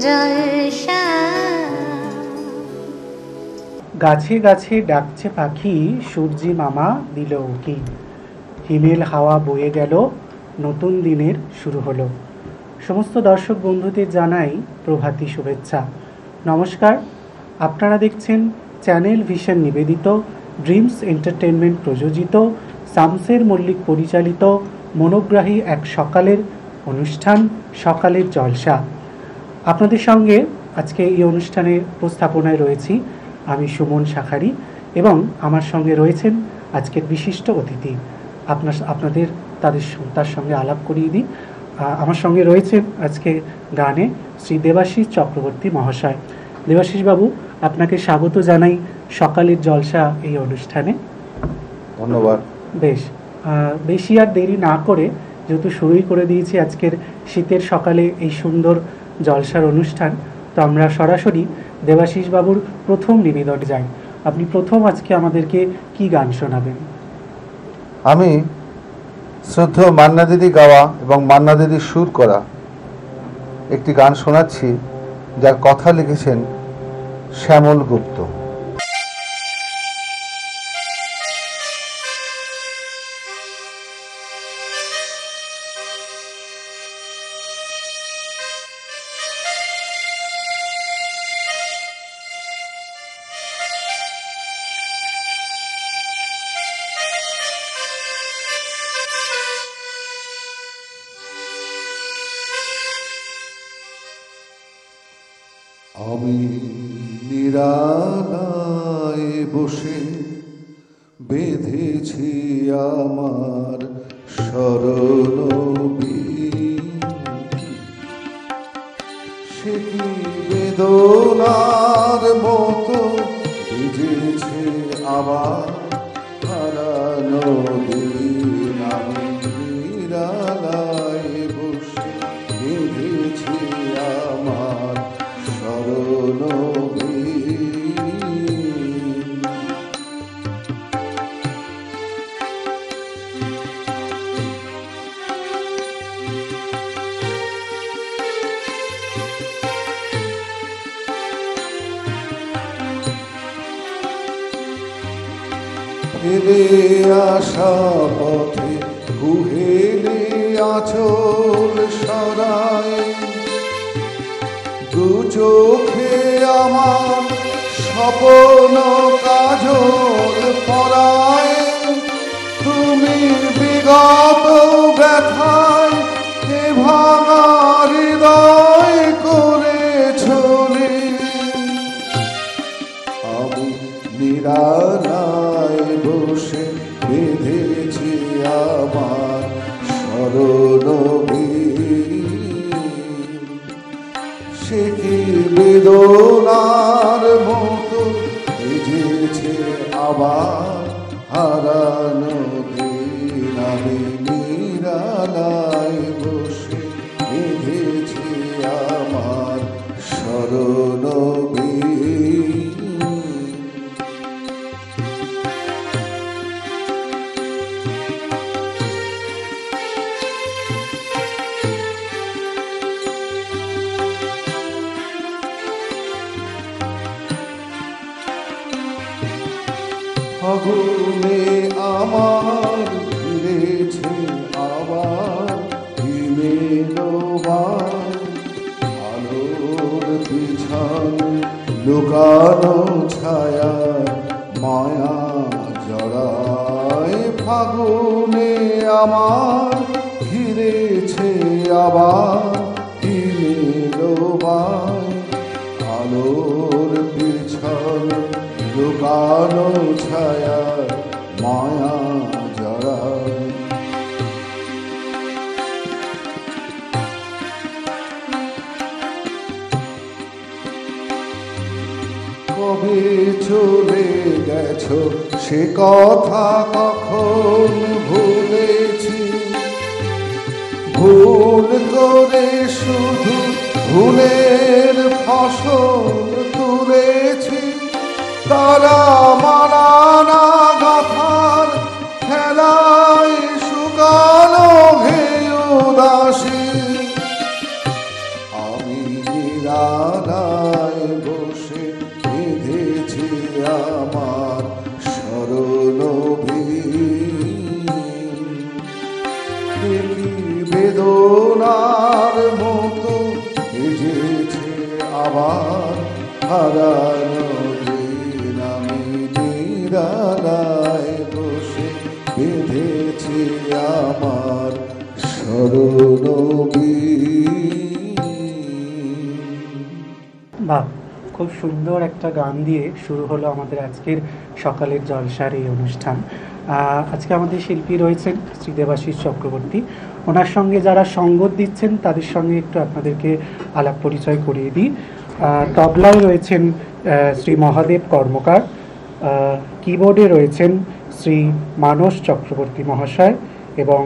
জলসা। গাছে গাছে ডাকছে পাখি, সূর্যি মামা দিল উকি। হিমেল হাওয়া বয়ে গেল, নতুন দিনের শুরু হলো। সমস্ত দর্শক বন্ধুদের জানাই প্রভাতী শুভেচ্ছা, নমস্কার। আপনারা দেখছেন চ্যানেল ভিশন নিবেদিত, ড্রিমস এন্টারটেনমেন্ট প্রযোজিত, শামসের মল্লিক পরিচালিত মনোগ্রাহী এক সকালের অনুষ্ঠান সকালের জলসা। আপনাদের সঙ্গে আজকে এই অনুষ্ঠানের উপস্থাপনায় রয়েছি আমি সুমন শাখারি, এবং আমার সঙ্গে রয়েছেন আজকের বিশিষ্ট অতিথি। আপনাদের তার সঙ্গে আলাপ করিয়ে দিই। আমার সঙ্গে রয়েছেন আজকে গানে শ্রী দেবাশিস চক্রবর্তী মহাশয়। দেবাশিস বাবু, আপনাকে স্বাগত জানাই সকালের জলসা এই অনুষ্ঠানে। ধন্যবাদ। বেশি আর দেরি না করে, যেহেতু শুরুই করে দিয়েছি আজকের শীতের সকালে এই সুন্দর জলসার অনুষ্ঠান, তো আমরা সরাসরি দেবাশিস বাবুর প্রথম নিবেদনে যাই। আপনি প্রথম আজকে আমাদেরকে কি গান শোনাবেন? আমি শ্রদ্ধেয় মান্না দিদি গাওয়া এবং মান্না দিদি সুর করা একটি গান শোনাচ্ছি, যার কথা লিখেছেন শ্যামল গুপ্ত। আমি নিরালায় বসে বেঁধেছি আমার শরণবীর, সে কি বেদনার মতো ভিজেছে আমার হারানো দিন। আমি নিরালায় বসে বেঁধেছি আমার ফিরে আসা পথে কুহেলে আঁচল সরায়, দু চোখে আমার স্বপ্ন কাজল পরায়। তুমি বিগত ব্যথায় এ ভাঙা হৃদয় করেছ রে। আমি নিরালায় বসে বেঁধেছি আমার শরণবীর, সে কি বেদনার মতো ভিজেছে আবার হারানো দিন। আমি নিরালায় বসে বেঁধেছি আমার শরণবীর। ফাগুনে আমার ফিরেছে আবার হিমেলবার, আলোর পিছনে লুকানো ছায়া মায়া জড়ায়। ফাগুনে আমার ফিরেছে আবার হিমেলবার, আলোর পিছনে লুকানো ছায়া মায়া জড়ায়। কবে চলে গেছো সে কথা কখন ভুলেছি, ভুল করে শুধু ভুলের ফসল তুলেছি। তারা মারানা গাথার খেলায় শুকানো হে উদাসী। আমি নিরা বেদনার মতো ভিজেছে আবার হারানো দিন। আমি নিরালায় বসে বেঁধেছি আমার স্মরণবীণ। বাহ, খুব সুন্দর একটা গান দিয়ে শুরু হলো আমাদের আজকের সকালের জলসার এই অনুষ্ঠান। আজকে আমাদের শিল্পী রয়েছেন শ্রী দেবাশিস চক্রবর্তী। ওনার সঙ্গে যারা সঙ্গত দিচ্ছেন তাদের সঙ্গে একটু আপনাদেরকে আলাপ পরিচয় করিয়ে দিই। তবলায় রয়েছেন শ্রী মহাদেব কর্মকার, কিবোর্ডে রয়েছেন শ্রী মানস চক্রবর্তী মহাশয় এবং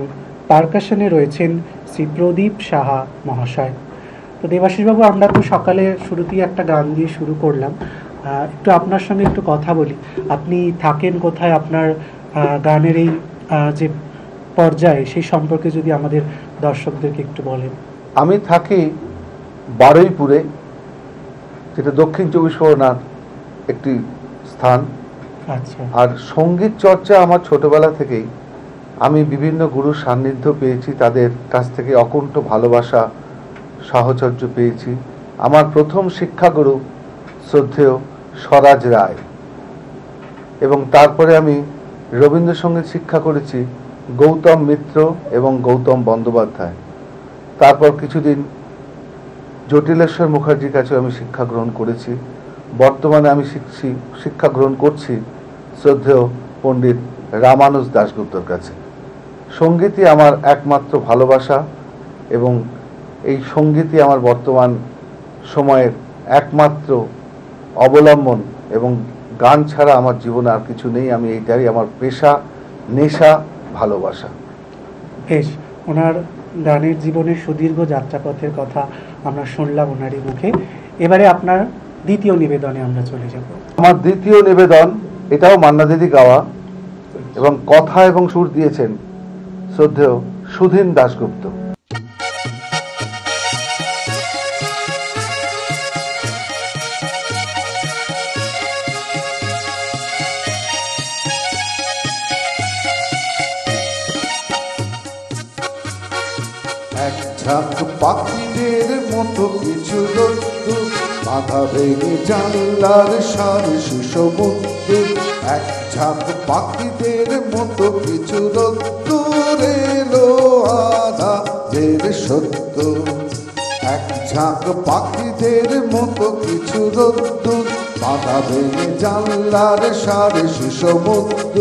পারকাশনে রয়েছেন শ্রী প্রদীপ সাহা মহাশয়। তো দেবাশিসবাবু, আমরা তো সকালে শুরুতেই একটা গান দিয়ে শুরু করলাম, একটু আপনার সঙ্গে একটু কথা বলি। আপনি থাকেন কোথায়, আপনার গানের এই যে পর্যায়ে সেই সম্পর্কে যদি আমাদের দর্শকদেরকে একটু বলেন। আমি থাকি বারুইপুরে, যেটা দক্ষিণ চব্বিশ পরগনার একটি স্থান। আচ্ছা। আর সঙ্গীত চর্চা আমার ছোটবেলা থেকেই, আমি বিভিন্ন গুরুর সান্নিধ্য পেয়েছি, তাদের কাছ থেকে অকুণ্ঠ ভালোবাসা সাহচর্য পেয়েছি। আমার প্রথম শিক্ষাগুরু শ্রদ্ধেয় স্বরাজ রায়, এবং তারপরে আমি রবীন্দ্রসঙ্গীত শিক্ষা করেছি গৌতম মিত্র এবং গৌতম বন্দ্যোপাধ্যায়। তারপর কিছুদিন জটিলেশ্বর মুখার্জির কাছে আমি শিক্ষা গ্রহণ করেছি। বর্তমানে আমি শিক্ষা গ্রহণ করছি শ্রদ্ধেয় পণ্ডিত রামানুজ দাশগুপ্তর কাছে। সঙ্গীতই আমার একমাত্র ভালোবাসা এবং এই সঙ্গীতই আমার বর্তমান সময়ের একমাত্র অবলম্বন, এবং গান ছাড়া আমার জীবনে আর কিছু নেই। আমি এইটাই আমার পেশা, নেশা, ভালোবাসা। বেশ, ওনার গানের জীবনের সুদীর্ঘ যাত্রাপথের কথা আমরা শুনলাম ওনারই মুখে। এবারে আপনার দ্বিতীয় নিবেদনে আমরা চলে যাব। আমার দ্বিতীয় নিবেদন, এটাও মান্না দিদি গাওয়া, এবং কথা এবং সুর দিয়েছেন শ্রদ্ধেয় সুধীন দাশগুপ্ত। এক ঝাঁক পাখিদের মতো কিছু রোদ্দুর বাধা ভেঙে জানলার সারি সমুদ্র। এক ঝাঁক পাখিদের মতো কিছু রোদ্দুর এলো আঁধারের সত্য। এক ঝাঁক পাখিদের মতো কিছু রোদ্দুর বাধা ভেঙে জানলার সারি সমুদ্র।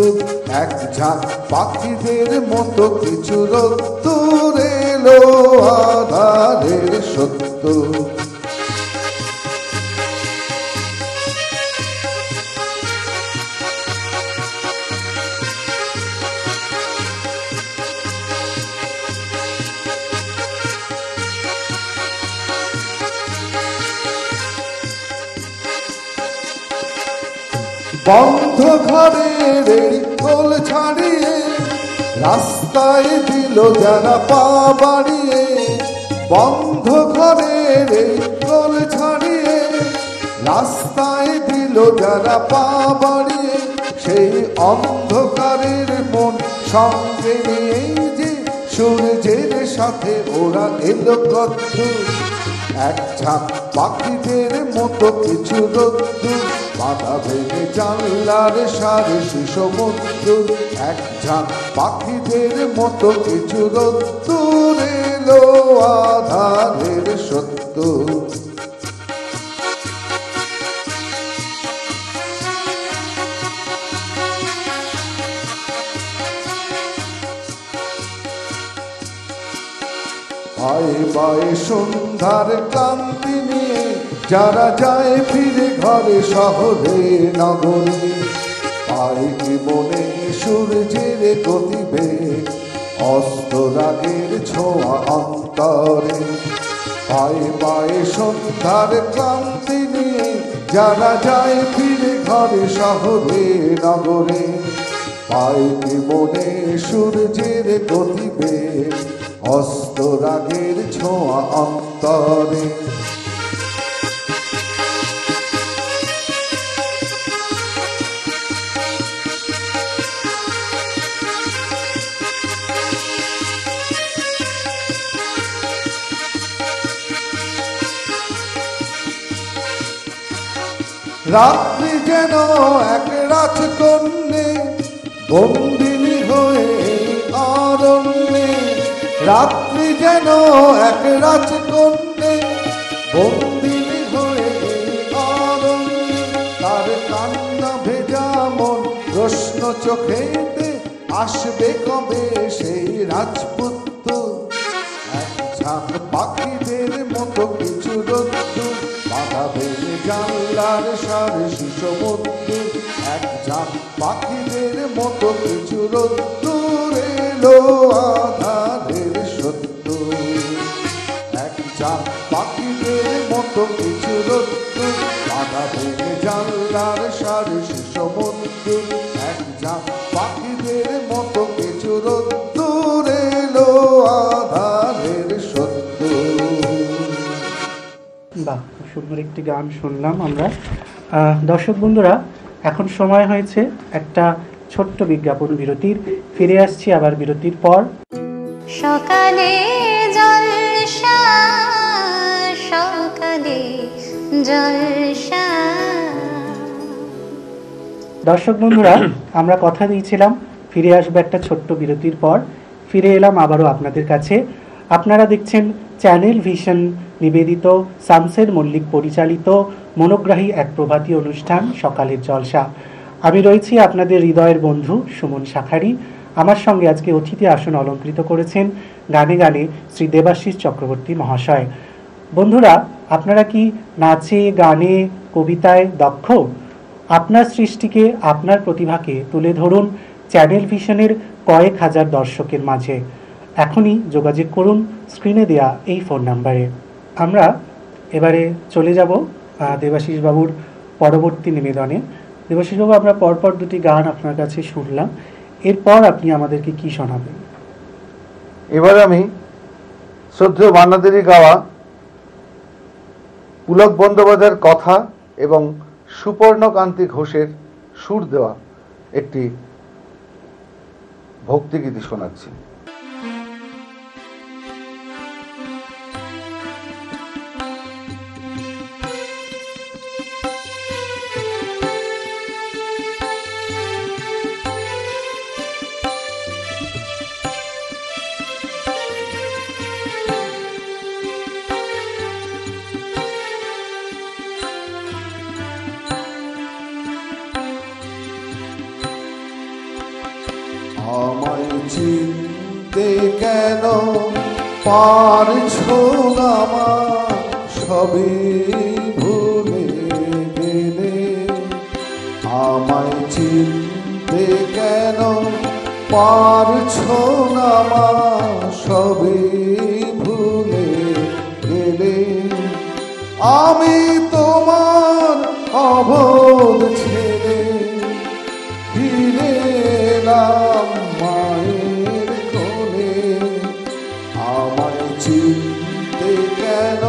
এক ঝাঁক পাখিদের মতো কিছু রোদ্দুর এলো আঁধারের সত্য। বন্ধ ঘরের এই কোল ছাড়িয়ে রাস্তায় দিল যারা পা বাড়িয়ে। বন্ধ ঘরের এই কোল ছাড়িয়ে রাস্তায় দিল যারা পা বাড়িয়ে। সেই অন্ধকারের মন সঙ্গে নিয়ে যে সূর্যের সাথে ওরা এলো কত। এক ঝাঁক পাখিদের মতো কিছু রোদ্দুর বাধা ভেঙে জানলার সারি সমুদ্র। এক ঝাঁক পাখিদের মতো কিছু রোদ্দুর এলো আঁধারের সত্য। বায়ে বায়ে সন্ধ্যার ক্লান্তি নিয়ে যারা যায় ফিরে ঘরে শহরে নগরে। পায় কি মনে সূর্যের গতিবেগ অস্ত রাগের ছোঁয়া অন্তরে। পায়ে পায়ে সন্ধ্যার ক্লান্তি নিয়ে যারা যায় ফিরে ঘরে শহরে নগরে। পায় কি মনে সূর্যের গতিবেগ অস্ত রাগের ছোঁয়া অন্তরে। রাত্রি যেন এক রাজকন্যে বন্দিনী হয়ে অরণ্যে, রাত্রি যেন এক রাজকন্যে বন্দিনী হয়ে অরণ্যে। তার কান্না ভেজা মন প্রশ্ন চোখেতে, আসবে কবে সেই রাজপুত্র। এক ঝাঁক পাখিদের মতো কিছু রোদ্দুর বাঁধাবে জানলার সারে শিশুমধ্যে। এক ঝাঁক পাখিদের মতো কিছু রোদ্দুর এলো আধারের সত্য। এক ঝাঁক পাখিদের মতো কিছু রোদ্দুর বাঁধাবে জানলার সারে শিশুমধ্যে। এক ঝাঁক পাখিদের মতো কিছু রোদ্দুর এলো আধারের সত্য। বাহ, খুব সুন্দর একটি গান শুনলাম আমরা। দর্শক বন্ধুরা, এখন সময় হয়েছে একটা ছোট্ট বিজ্ঞাপন বিরতির। ফিরে আসছি আবার বিরতির পর। সকালে জলসা, সকালে জলসা। দর্শক বন্ধুরা, আমরা কথা দিয়েছিলাম ফিরে আসবো একটা ছোট্ট বিরতির পর। ফিরে এলাম আবারও আপনাদের কাছে। আপনারা দেখছেন চ্যানেল ভিশন নিবেদিত, শামসের মল্লিক পরিচালিত মনোগ্রাহী এক প্রভাতী অনুষ্ঠান সকালের জলসা। আমি রয়েছি আপনাদের হৃদয়ের বন্ধু সুমন শাখারি। আমার সঙ্গে আজকে অতিথি আসন অলঙ্কৃত করেছেন গানে গানে শ্রী দেবাশিস চক্রবর্তী মহাশয়। বন্ধুরা, আপনারা কি নাচে, গানে, কবিতায় দক্ষ? আপনার সৃষ্টিকে, আপনার প্রতিভাকে তুলে ধরুন চ্যানেল ভিশনের কয়েক হাজার দর্শকের মাঝে। এখনই যোগাযোগ করুন স্ক্রিনে দেয়া এই ফোন নাম্বারে। আমরা এবারে চলে যাব দেবাশিস বাবুর পরবর্তী নিবেদনে। দেবাশিস বাবু, আমরা পরপর দুটি গান আপনার কাছে শুনলাম, এরপর আপনি আমাদেরকে কি শোনাবেন? এবার আমি শ্রদ্ধেয় মান্নাদেরই গাওয়া পুলক বন্দ্যোপাধ্যায়ের কথা এবং সুপর্ণকান্তি ঘোষের সুর দেওয়া একটি ভক্তিগীতি শোনাচ্ছি। আমায় চিনতে কেন পারছো না মা, সবই ভুলে গেলে। আমায় চিনতে কেন পারছো না মা, সবই ভুলে গেলে। আমি তোমার অবোধ ছেলে ফিরে এলাম মায়ের কোলে। আমায় চিনতে কেন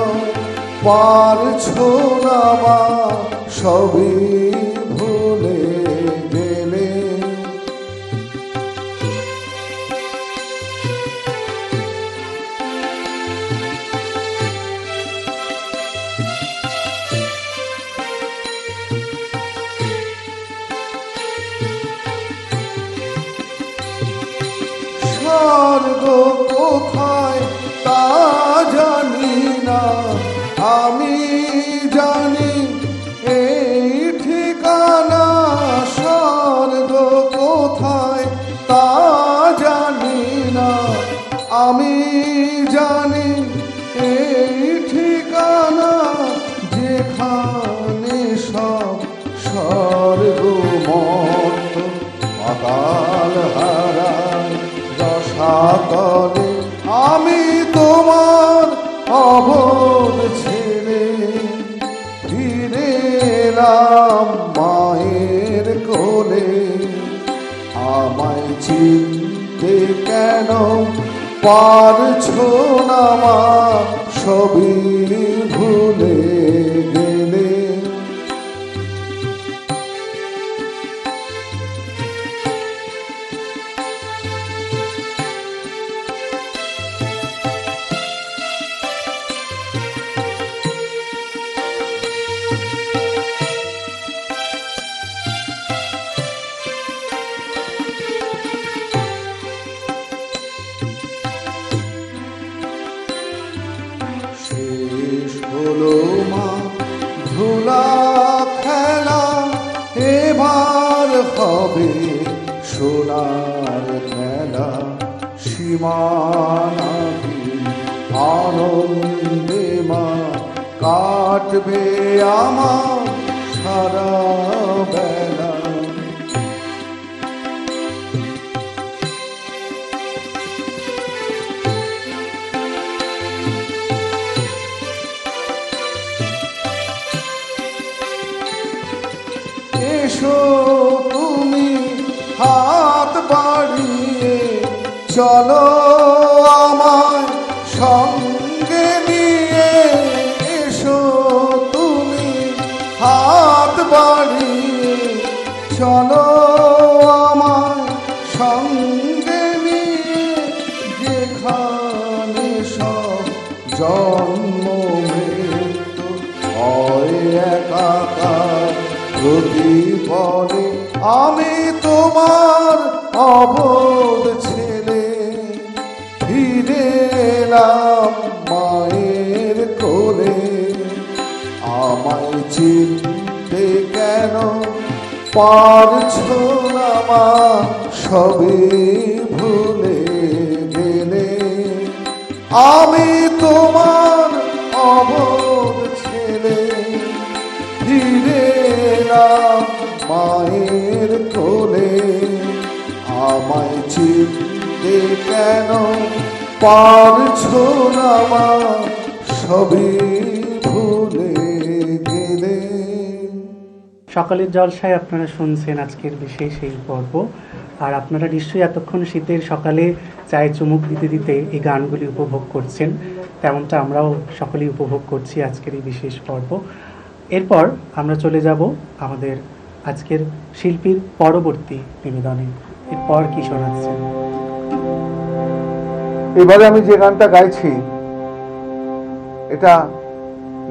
পারছো না মা, সবই ভুলে গেলে। স্বর্গ কোথায় তা জানি না, আমি জানি এই ঠিকানা। স্বর্গ কোথায় তা জানি না, আমি জানি এই ঠিকানা। যেখানে সব স্বর্গ মর্ত পাতাল হারায় রসাতলে। আমি তোমার অবোধ ছেলে ফিরে এলাম মায়ের কোলে। আমায় চিনতে কেন পারছো না মা, সবই ভুলে গেলে। হলো মা ধুলা খেলা, এবার হবে সোনার খেলা। সীমানাহীন আনন্দে মা কাটবে আমার সারা বেলা। এসো তুমি হাত বাড়িয়ে, চলো আমায় সঙ্গে নিয়ে। এসো তুমি হাত বাড়িয়ে, চলো আমায় সঙ্গে নিয়ে। যেখানে সব জন্ম মৃত্যু হয় একাকার, প্রতিপলে আমি তোমার অবোধ ছেলে। ফিরে এলাম মায়ের কোলে, আমায় চিনতে কেন পারছো না মা, সবে ভুলে গেলে। আমি তোমার অবোধ ছেলে, ফিরে এলাম মায়ের কোলে। আমায় চিনতে কেন পারছো না মা, সবই ভুলে গেলে। সকালের জলসায় আপনারা শুনছেন আজকের বিশেষ এই পর্ব। আর আপনারা নিশ্চয়ই এতক্ষণ শীতের সকালে চায়ে চুমুক দিতে দিতে এই গানগুলি উপভোগ করছেন, তেমনটা আমরাও সকলেই উপভোগ করছি আজকের এই বিশেষ পর্ব। এরপর আমরা চলে যাব আমাদের আজকের শিল্পীর পরবর্তী নিবেদনে। এরপর কি শোনাচ্ছেন? এবারে আমি যে গানটা গাইছি এটা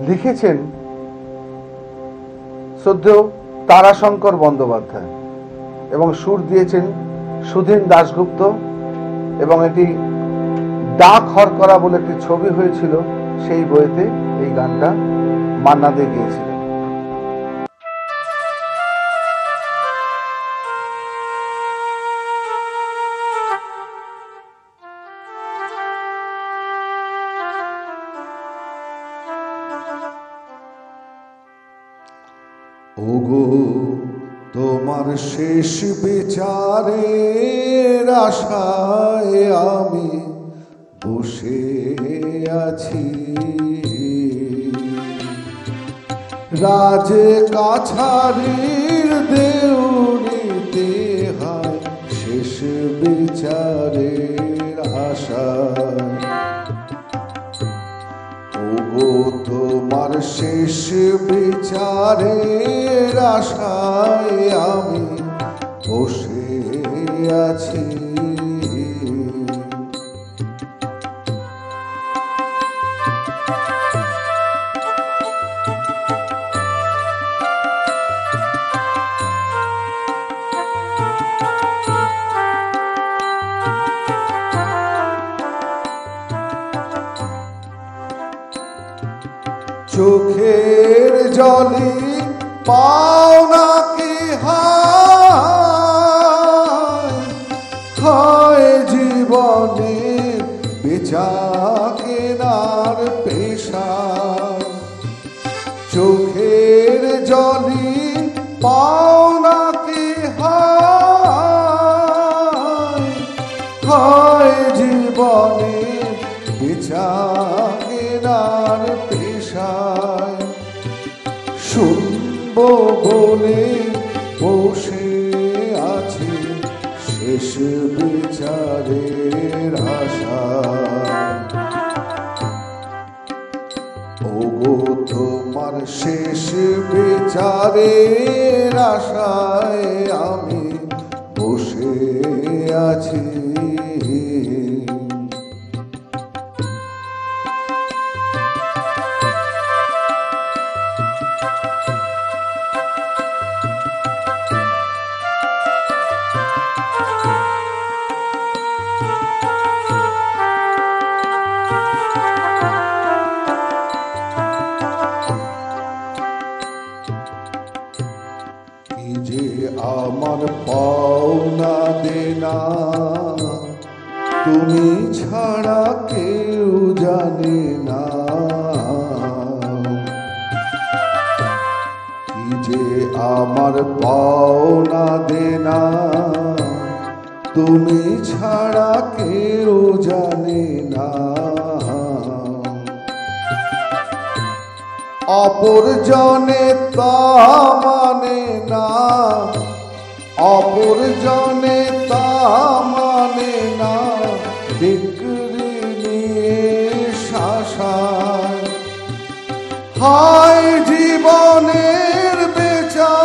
লিখেছেন শ্রদ্ধেয় তারাশঙ্কর বন্দ্যোপাধ্যায় এবং সুর দিয়েছেন সুধীন দাশগুপ্ত। এবং এটি ডাক হরকরা বলে একটি ছবি হয়েছিল, সেই বইতে এই গানটা মান্না দে গিয়েছিলেন। ওগো তোমার শেষ বিচারের আশায় আমি বসে আছি। রাজ কাছারির দেউড়িতে হয় শেষ বিচারের আশায়। ওগো তোমার শেষ বিচারের আশায় আমি বসে আছি। চোখের জলে পাও নাকি হয় জীবনে বেচা কেনার পেশা। চোখের জলে পাও নাকি হয় জীবনে বেচা কেনার পেশায়। শুনব বলে বসে আছে শেষ বিচারের আশা। ওগো তোমার শেষ বিচারের আশায় আমি বসে আছি। কি যে আমার পাওনা দেনা তুমি ছাড়া কেউ জানে না। অপরজনে তা মানে না, অপরজনে তা মানে না, বিক্রি নিয়ে শাসায়। হায় জীবনের বেচা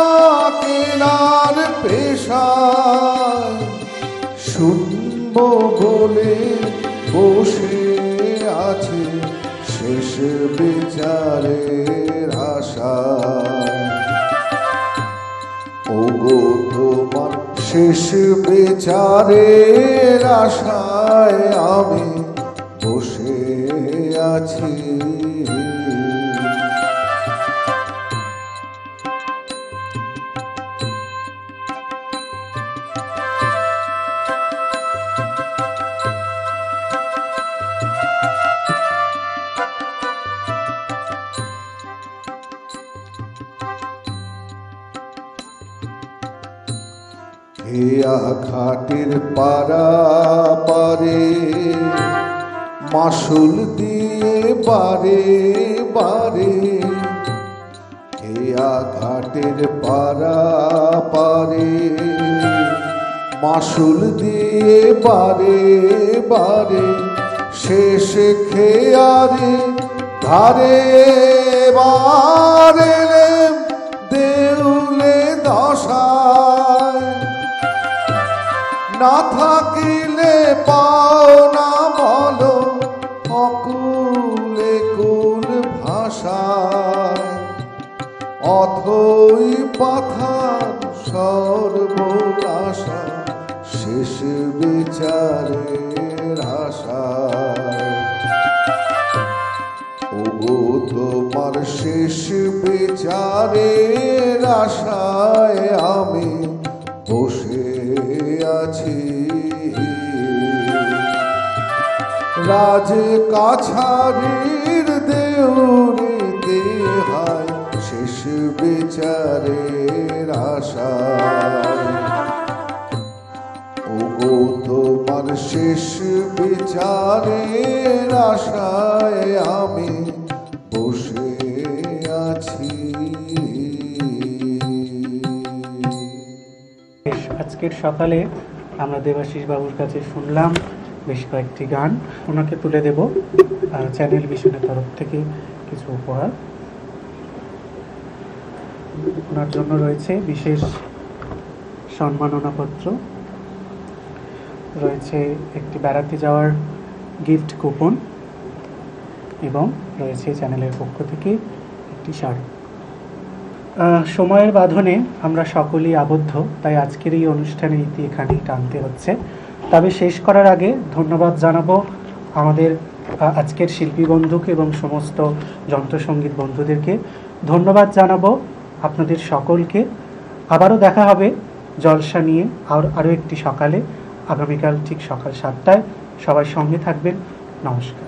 কেনার পেশায়, শুনব বলে বসে আছে শেষ বিচারের আশায়। ওগো তোমার শেষ বিচারের আশায় আমি বসে আছি। হেয়া ঘাটের পারা পারে মাসুল দিয়ে বারে বারে, হেয়া ঘাটের পারা পারে মাসুল দিয়ে বারে বারে, শেষ খেয়ারে ধারে বারে দেউলে দশায়। না থাকিলে পাও না বলো অকুলে কুল ভাষায়, অথই পাথার সর্বনাশা শেষ বিচারের আশায়। ওগো তোমার শেষ বিচারের আশায় আমি বসে আছি। রাজ কাছারির দেউরিতে হায় শেষ বিচারের আশায়। ওগো তোমার শেষ বিচারের আশায় আমি বসে আছি। আজকের সকালে আমরা দেবাশিস বাবুর কাছে শুনলাম বেশ কয়েকটি গান, ওনাকে তুলে দেব চ্যানেল ভিশনের তরফ থেকে কিছু উপহার। ওনার জন্য রয়েছে বিশেষ সম্মাননাপত্র, রয়েছে একটি বেড়াতে যাওয়ার গিফট কুপন এবং রয়েছে চ্যানেলের পক্ষ থেকে একটি শাড়ি। সময়ের বাঁধনে আমরা সকলেই আবদ্ধ, তাই আজকের এই অনুষ্ঠানের ইতি এখানেই টানতে হচ্ছে। তবে শেষ করার আগে ধন্যবাদ জানাবো আমাদের আজকের শিল্পী বন্ধুকে এবং সমস্ত যন্ত্রসঙ্গীত বন্ধুদেরকে। ধন্যবাদ জানাবো আপনাদের সকলকে। আবারও দেখা হবে জলসা নিয়ে আরও একটি সকালে, আগামীকাল ঠিক সকাল 7টায়। সবাই সঙ্গে থাকবেন। নমস্কার।